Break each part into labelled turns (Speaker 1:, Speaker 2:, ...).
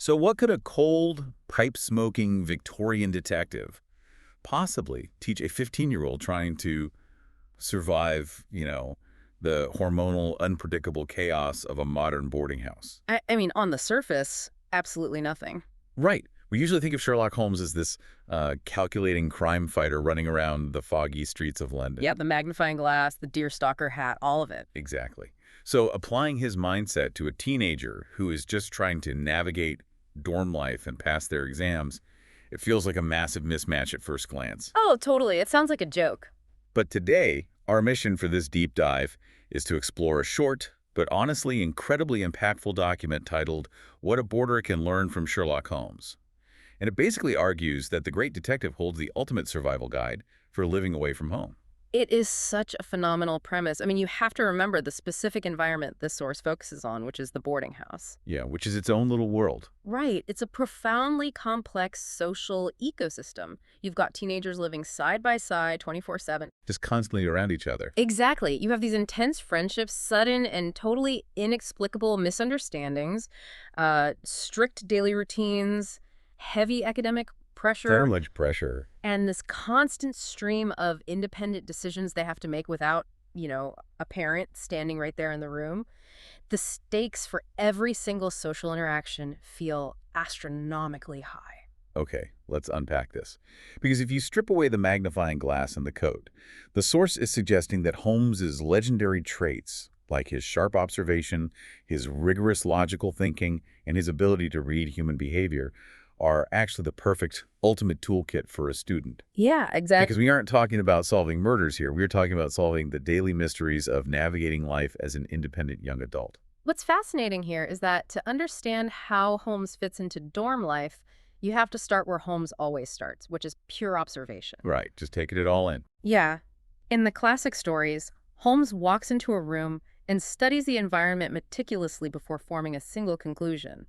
Speaker 1: So what could a cold, pipe-smoking Victorian detective possibly teach a 15-year-old trying to survive, the hormonal, unpredictable chaos of a modern boarding house?
Speaker 2: I mean, on the surface, absolutely nothing.
Speaker 1: Right. We usually think of Sherlock Holmes as this calculating crime fighter running around the foggy streets of London.
Speaker 2: Yeah, the magnifying glass, the deerstalker hat, all of it.
Speaker 1: Exactly. So applying his mindset to a teenager who is just trying to navigate dorm life and pass their exams, it feels like a massive mismatch at first glance.
Speaker 2: Oh, totally. It sounds like a joke.
Speaker 1: But today, our mission for this deep dive is to explore a short, but honestly incredibly impactful document titled What a Boarder Can Learn from Sherlock Holmes. And it basically argues that the great detective holds the ultimate survival guide for living away from home.
Speaker 2: It is such a phenomenal premise. I mean, you have to remember the specific environment this source focuses on, which is the boarding house.
Speaker 1: Yeah, which is its own little world.
Speaker 2: Right. It's a profoundly complex social ecosystem. You've got teenagers living side by side 24/7.
Speaker 1: Just constantly around each other.
Speaker 2: Exactly. You have these intense friendships, sudden and totally inexplicable misunderstandings, strict daily routines, heavy academic pressure,
Speaker 1: So much pressure.
Speaker 2: and this constant stream of independent decisions they have to make without, a parent standing right there in the room. The stakes for every single social interaction feel astronomically high.
Speaker 1: Okay, let's unpack this. Because if you strip away the magnifying glass and the code, the source is suggesting that Holmes's legendary traits, like his sharp observation, his rigorous logical thinking, and his ability to read human behavior, are actually the perfect ultimate toolkit for a student.
Speaker 2: Yeah, exactly.
Speaker 1: Because we aren't talking about solving murders here. We're talking about solving the daily mysteries of navigating life as an independent young adult.
Speaker 2: What's fascinating here is that to understand how Holmes fits into dorm life, you have to start where Holmes always starts, which is pure observation.
Speaker 1: Right, just taking it all in.
Speaker 2: Yeah. In the classic stories, Holmes walks into a room and studies the environment meticulously before forming a single conclusion.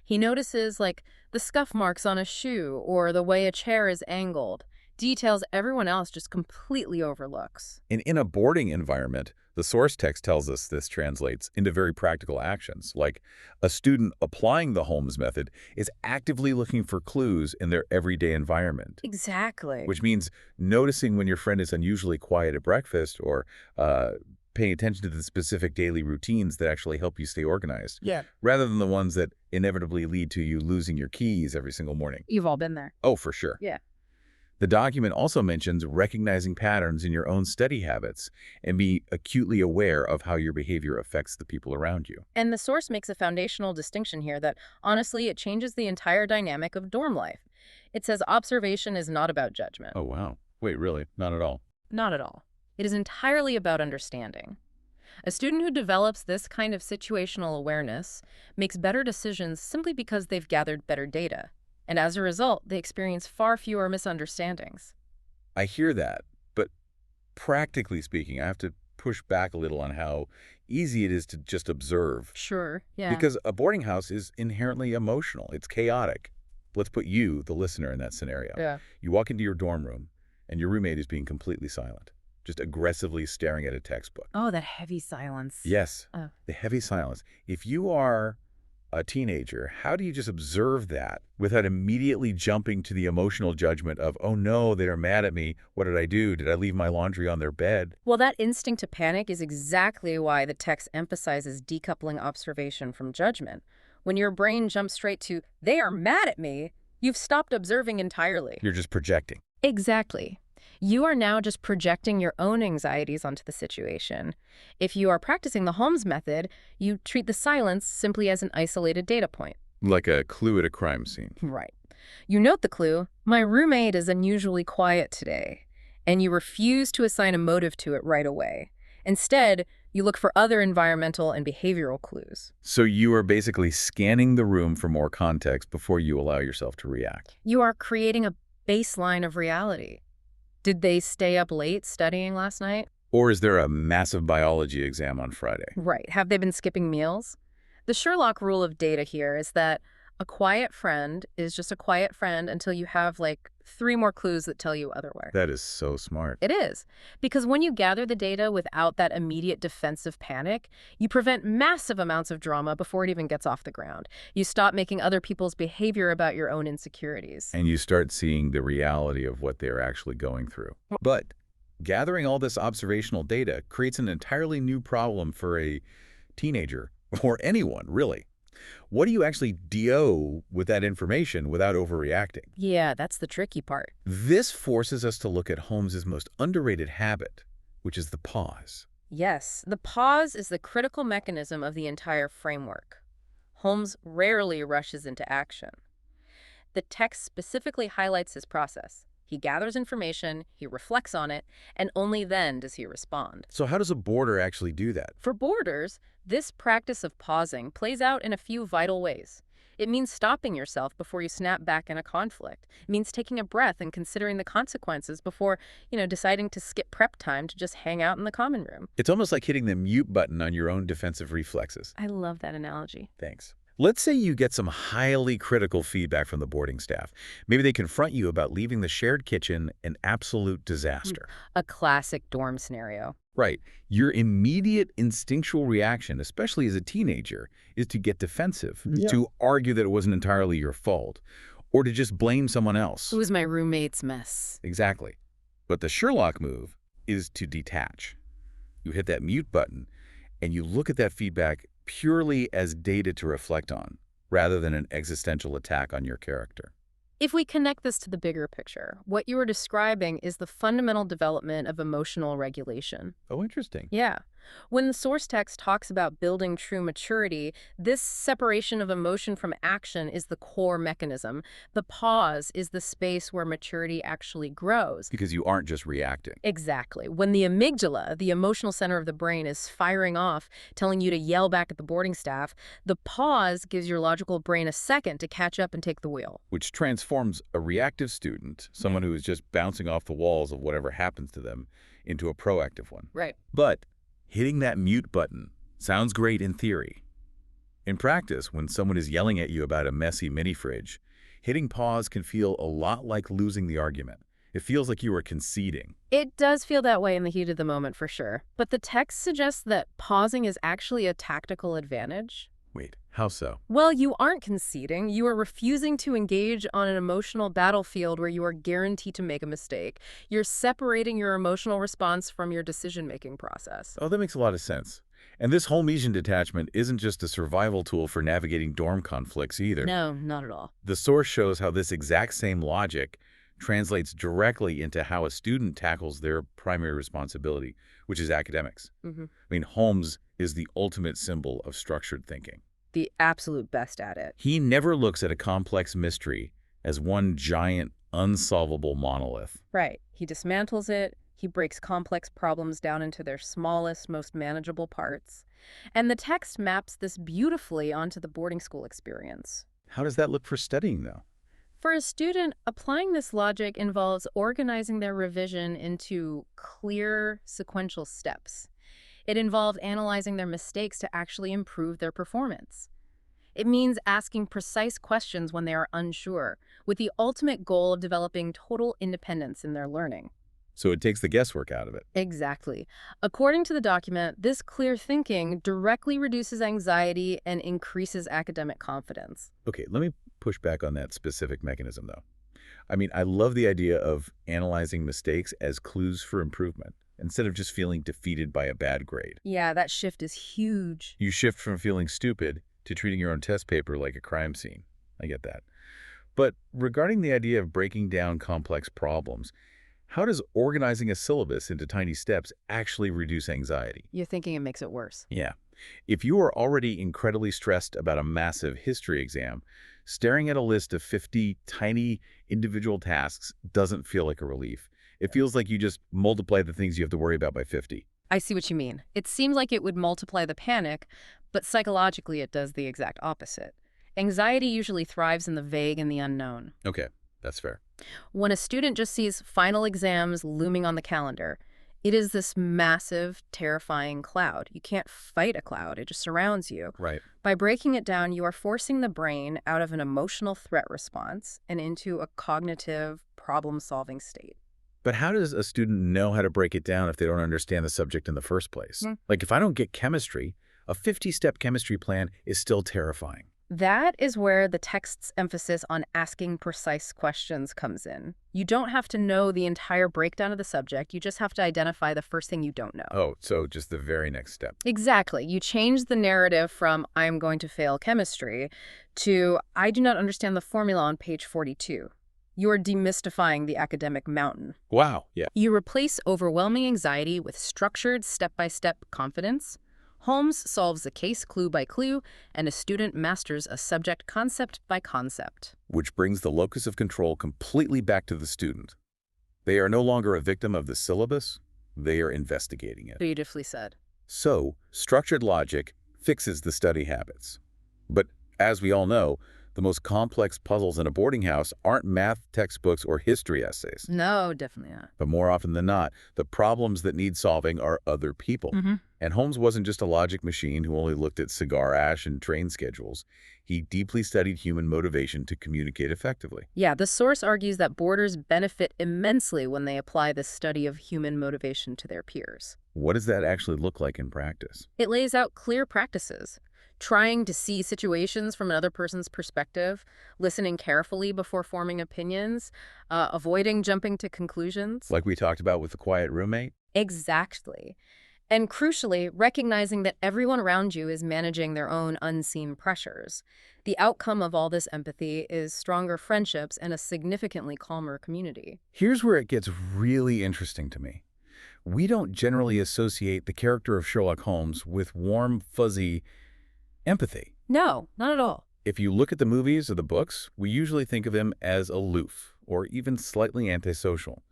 Speaker 2: He notices, like, the scuff marks on a shoe or the way a chair is angled, details everyone else just completely overlooks.
Speaker 1: And in a boarding environment, the source text tells us this translates into very practical actions, like a student applying the Holmes method is actively looking for clues in their everyday environment,
Speaker 2: Exactly.
Speaker 1: which means noticing when your friend is unusually quiet at breakfast or paying attention to the specific daily routines that actually help you stay organized,
Speaker 2: Yeah.
Speaker 1: rather than the ones that inevitably lead to you losing your keys every single morning.
Speaker 2: You've all been there.
Speaker 1: Oh, for sure.
Speaker 2: Yeah.
Speaker 1: The document also mentions recognizing patterns in your own study habits and be acutely aware of how your behavior affects the people around you.
Speaker 2: And the source makes a foundational distinction here that, honestly, it changes the entire dynamic of dorm life. It says observation is not about judgment.
Speaker 1: Oh, wow. Wait, really? Not at all.
Speaker 2: Not at all. It is entirely about understanding. A student who develops this kind of situational awareness makes better decisions simply because they've gathered better data. And as a result, they experience far fewer misunderstandings.
Speaker 1: I hear that, but practically speaking, I have to push back a little on how easy it is to just observe.
Speaker 2: Sure, yeah.
Speaker 1: Because a boarding house is inherently emotional. It's chaotic. Let's put you, the listener, in that scenario.
Speaker 2: Yeah.
Speaker 1: You walk into your dorm room, and your roommate is being completely silent, just aggressively staring at a textbook.
Speaker 2: Oh, that heavy silence.
Speaker 1: Yes,
Speaker 2: Oh.
Speaker 1: the heavy silence. If you are a teenager, how do you just observe that without immediately jumping to the emotional judgment of, oh no, they're mad at me. What did I do? Did I leave my laundry on their bed?
Speaker 2: Well, that instinct to panic is exactly why the text emphasizes decoupling observation from judgment. When your brain jumps straight to, they are mad at me, you've stopped observing entirely.
Speaker 1: You're just projecting.
Speaker 2: Exactly. You are now just projecting your own anxieties onto the situation. If you are practicing the Holmes method, you treat the silence simply as an isolated data point.
Speaker 1: Like a clue at a crime scene.
Speaker 2: Right. You note the clue, my roommate is unusually quiet today, and you refuse to assign a motive to it right away. Instead, you look for other environmental and behavioral clues.
Speaker 1: So you are basically scanning the room for more context before you allow yourself to react.
Speaker 2: You are creating a baseline of reality. Did they stay up late studying last night?
Speaker 1: Or is there a massive biology exam on Friday?
Speaker 2: Right. Have they been skipping meals? The Sherlock rule of data here is that A quiet friend is just a quiet friend until you have, like, 3 more clues that tell you otherwise.
Speaker 1: That is so smart.
Speaker 2: It is. Because when you gather the data without that immediate defensive panic, you prevent massive amounts of drama before it even gets off the ground. You stop making other people's behavior about your own insecurities.
Speaker 1: And you start seeing the reality of what they're actually going through. But gathering all this observational data creates an entirely new problem for a teenager, or anyone, really. What do you actually do with that information without overreacting?
Speaker 2: Yeah, that's the tricky part.
Speaker 1: This forces us to look at Holmes's most underrated habit, which is the pause.
Speaker 2: Yes, the pause is the critical mechanism of the entire framework. Holmes rarely rushes into action. The text specifically highlights his process. He gathers information, he reflects on it, and only then does he respond.
Speaker 1: So how does a boarder actually do that?
Speaker 2: For boarders, this practice of pausing plays out in a few vital ways. It means stopping yourself before you snap back in a conflict. It means taking a breath and considering the consequences before, deciding to skip prep time to just hang out in the common room.
Speaker 1: It's almost like hitting the mute button on your own defensive reflexes.
Speaker 2: I love that analogy.
Speaker 1: Thanks. Let's say you get some highly critical feedback from the boarding staff. Maybe they confront you about leaving the shared kitchen an absolute disaster.
Speaker 2: A classic dorm scenario.
Speaker 1: Right. Your immediate instinctual reaction, especially as a teenager, is to get defensive, to argue that it wasn't entirely your fault, or to just blame someone else.
Speaker 2: It was my roommate's mess.
Speaker 1: Exactly. But the Sherlock move is to detach. You hit that mute button, and you look at that feedback purely as data to reflect on, rather than an existential attack on your character.
Speaker 2: If we connect this to the bigger picture, what you are describing is the fundamental development of emotional regulation.
Speaker 1: Oh, interesting.
Speaker 2: Yeah. When the source text talks about building true maturity, this separation of emotion from action is the core mechanism. The pause is the space where maturity actually grows.
Speaker 1: Because you aren't just reacting.
Speaker 2: Exactly. When the amygdala, the emotional center of the brain, is firing off, telling you to yell back at the boarding staff, the pause gives your logical brain a second to catch up and take the wheel.
Speaker 1: Which transforms a reactive student, someone who is just bouncing off the walls of whatever happens to them, into a proactive one.
Speaker 2: Right.
Speaker 1: But hitting that mute button sounds great in theory. In practice, when someone is yelling at you about a messy mini-fridge, hitting pause can feel a lot like losing the argument. It feels like you are conceding.
Speaker 2: It does feel that way in the heat of the moment, for sure. But the text suggests that pausing is actually a tactical advantage.
Speaker 1: Wait, how so?
Speaker 2: Well, you aren't conceding. You are refusing to engage on an emotional battlefield where you are guaranteed to make a mistake. You're separating your emotional response from your decision-making process.
Speaker 1: Oh, that makes a lot of sense. And this Holmesian detachment isn't just a survival tool for navigating dorm conflicts either.
Speaker 2: No, not at all.
Speaker 1: The source shows how this exact same logic translates directly into how a student tackles their primary responsibility, which is academics. I mean, Holmes is the ultimate symbol of structured thinking.
Speaker 2: The absolute best at it.
Speaker 1: He never looks at a complex mystery as one giant, unsolvable monolith.
Speaker 2: Right. He dismantles it. He breaks complex problems down into their smallest, most manageable parts. And the text maps this beautifully onto the boarding school experience.
Speaker 1: How does that look for studying, though?
Speaker 2: For a student, applying this logic involves organizing their revision into clear, sequential steps. It involves analyzing their mistakes to actually improve their performance. It means asking precise questions when they are unsure, with the ultimate goal of developing total independence in their learning.
Speaker 1: So it takes the guesswork out of it.
Speaker 2: Exactly. According to the document, this clear thinking directly reduces anxiety and increases academic confidence.
Speaker 1: Okay, let me push back on that specific mechanism, though. I mean, I love the idea of analyzing mistakes as clues for improvement, instead of just feeling defeated by a bad grade.
Speaker 2: Yeah, that shift is huge.
Speaker 1: You shift from feeling stupid to treating your own test paper like a crime scene. I get that. But regarding the idea of breaking down complex problems, how does organizing a syllabus into tiny steps actually reduce anxiety?
Speaker 2: You're thinking it makes it worse.
Speaker 1: Yeah. If you are already incredibly stressed about a massive history exam, staring at a list of 50 tiny individual tasks doesn't feel like a relief. It feels like you just multiply the things you have to worry about by 50.
Speaker 2: I see what you mean. It seems like it would multiply the panic, but psychologically it does the exact opposite. Anxiety usually thrives in the vague and the unknown.
Speaker 1: Okay, that's fair.
Speaker 2: When a student just sees final exams looming on the calendar, It is this massive, terrifying cloud. You can't fight a cloud. It just surrounds you.
Speaker 1: Right.
Speaker 2: By breaking it down, you are forcing the brain out of an emotional threat response and into a cognitive, problem-solving state.
Speaker 1: But how does a student know how to break it down if they don't understand the subject in the first place? Like if I don't get chemistry, a 50-step chemistry plan is still terrifying.
Speaker 2: That is where the text's emphasis on asking precise questions comes in. You don't have to know the entire breakdown of the subject. You just have to identify the first thing you don't know.
Speaker 1: Oh, so just the very next step.
Speaker 2: Exactly. You change the narrative from I'm going to fail chemistry to I do not understand the formula on page 42. You're demystifying the academic mountain.
Speaker 1: Wow. Yeah.
Speaker 2: You replace overwhelming anxiety with structured step-by-step confidence. Holmes solves a case clue by clue, and a student masters a subject concept by concept.
Speaker 1: Which brings the locus of control completely back to the student. They are no longer a victim of the syllabus, they are investigating it.
Speaker 2: Beautifully said.
Speaker 1: So, structured logic fixes the study habits. But as we all know, the most complex puzzles in a boarding house aren't math textbooks or history essays.
Speaker 2: No, definitely not.
Speaker 1: But more often than not, the problems that need solving are other people. And Holmes wasn't just a logic machine who only looked at cigar ash and train schedules. He deeply studied human motivation to communicate effectively.
Speaker 2: Yeah, the source argues that boarders benefit immensely when they apply this study of human motivation to their peers.
Speaker 1: What does that actually look like in practice?
Speaker 2: It lays out clear practices. Trying to see situations from another person's perspective, listening carefully before forming opinions, avoiding jumping to conclusions.
Speaker 1: Like we talked about with the quiet roommate?
Speaker 2: Exactly. And crucially, recognizing that everyone around you is managing their own unseen pressures. The outcome of all this empathy is stronger friendships and a significantly calmer community.
Speaker 1: Here's where it gets really interesting to me. We don't generally associate the character of Sherlock Holmes with warm, fuzzy empathy.
Speaker 2: No, not at all.
Speaker 1: If you look at the movies or the books, we usually think of him as aloof or even slightly antisocial.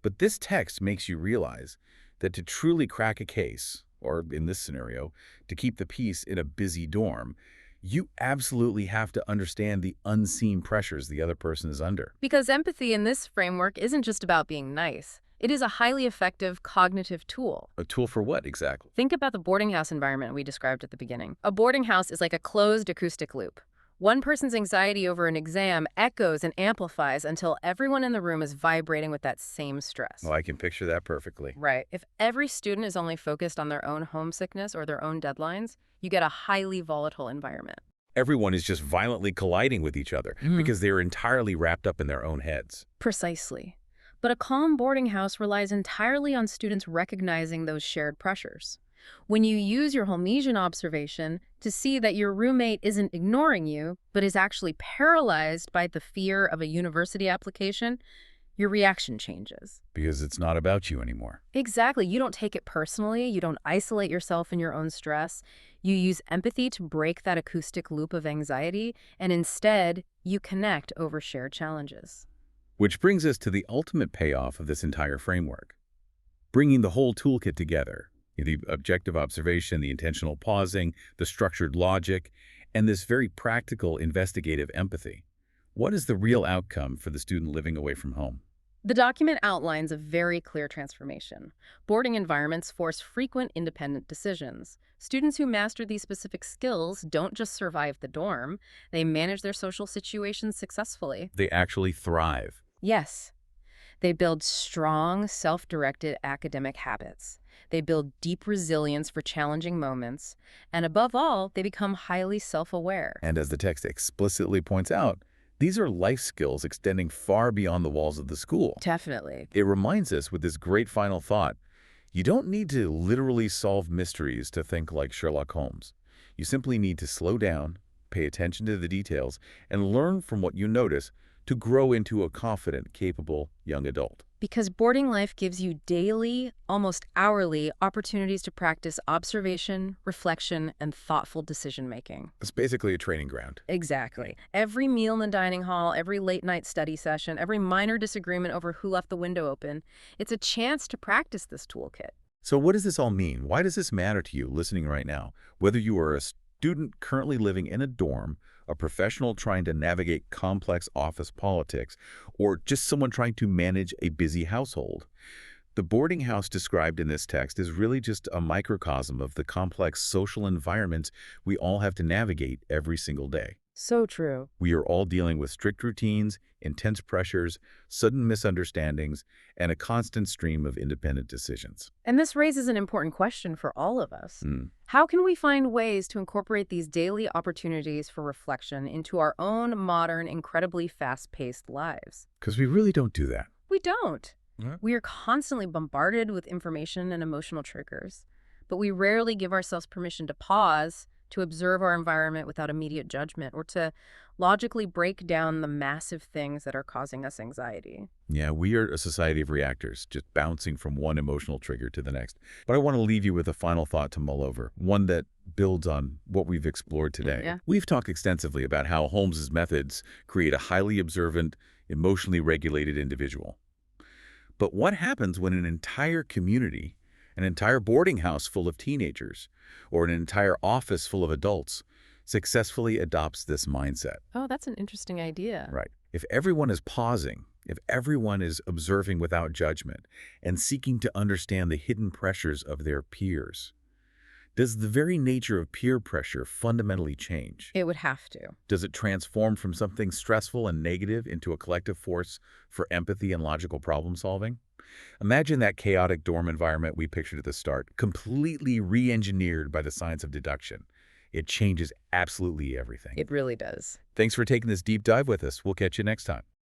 Speaker 1: But this text makes you realize that to truly crack a case, or in this scenario, to keep the peace in a busy dorm, you absolutely have to understand the unseen pressures the other person is under.
Speaker 2: Because empathy in this framework isn't just about being nice. It is a highly effective cognitive tool.
Speaker 1: A tool for what exactly?
Speaker 2: Think about the boarding house environment we described at the beginning. A boarding house is like a closed acoustic loop. One person's anxiety over an exam echoes and amplifies until everyone in the room is vibrating with that same stress.
Speaker 1: Well, I can picture that perfectly.
Speaker 2: Right. If every student is only focused on their own homesickness or their own deadlines, you get a highly volatile environment.
Speaker 1: Everyone is just violently colliding with each other because they're entirely wrapped up in their own heads.
Speaker 2: Precisely. But a calm boarding house relies entirely on students recognizing those shared pressures. When you use your Holmesian observation to see that your roommate isn't ignoring you, but is actually paralyzed by the fear of a university application, your reaction changes.
Speaker 1: Because it's not about you anymore.
Speaker 2: Exactly. You don't take it personally. You don't isolate yourself in your own stress. You use empathy to break that acoustic loop of anxiety, and instead, you connect over shared challenges.
Speaker 1: Which brings us to the ultimate payoff of this entire framework. Bringing the whole toolkit together, the objective observation, the intentional pausing, the structured logic, and this very practical investigative empathy. What is the real outcome for the student living away from home?
Speaker 2: The document outlines a very clear transformation. Boarding environments force frequent independent decisions. Students who master these specific skills don't just survive the dorm, they manage their social situations successfully.
Speaker 1: They actually thrive.
Speaker 2: Yes. They build strong, self-directed academic habits. They build deep resilience for challenging moments. And above all, they become highly self-aware.
Speaker 1: And as the text explicitly points out, these are life skills extending far beyond the walls of the school.
Speaker 2: Definitely.
Speaker 1: It reminds us with this great final thought, you don't need to literally solve mysteries to think like Sherlock Holmes. You simply need to slow down, pay attention to the details, and learn from what you notice to grow into a confident, capable young adult.
Speaker 2: Because boarding life gives you daily, almost hourly, opportunities to practice observation, reflection, and thoughtful decision-making.
Speaker 1: It's basically a training ground.
Speaker 2: Exactly. Every meal in the dining hall, every late-night study session, every minor disagreement over who left the window open, it's a chance to practice this toolkit.
Speaker 1: So what does this all mean? Why does this matter to you listening right now? Whether you are a student currently living in a dorm, a professional trying to navigate complex office politics, or just someone trying to manage a busy household. The boarding house described in this text is really just a microcosm of the complex social environments we all have to navigate every single day.
Speaker 2: So true.
Speaker 1: We are all dealing with strict routines, intense pressures, sudden misunderstandings, and a constant stream of independent decisions.
Speaker 2: And this raises an important question for all of us.
Speaker 1: Mm.
Speaker 2: How can we find ways to incorporate these daily opportunities for reflection into our own modern, incredibly fast-paced lives?
Speaker 1: Because we really don't do that.
Speaker 2: We don't.
Speaker 1: Yeah.
Speaker 2: We are constantly bombarded with information and emotional triggers, but we rarely give ourselves permission to pause, to observe our environment without immediate judgment, or to logically break down the massive things that are causing us anxiety.
Speaker 1: Yeah, we are a society of reactors, just bouncing from one emotional trigger to the next. But I want to leave you with a final thought to mull over, one that builds on what we've explored today.
Speaker 2: Yeah.
Speaker 1: We've talked extensively about how Holmes's methods create a highly observant, emotionally regulated individual. But what happens when an entire community, an entire boarding house full of teenagers, or an entire office full of adults successfully adopts this mindset?
Speaker 2: Oh, that's an interesting idea.
Speaker 1: Right. If everyone is pausing, if everyone is observing without judgment and seeking to understand the hidden pressures of their peers, does the very nature of peer pressure fundamentally change?
Speaker 2: It would have to.
Speaker 1: Does it transform from something stressful and negative into a collective force for empathy and logical problem solving? Imagine that chaotic dorm environment we pictured at the start, completely re-engineered by the science of deduction. It changes absolutely everything.
Speaker 2: It really does.
Speaker 1: Thanks for taking this deep dive with us. We'll catch you next time.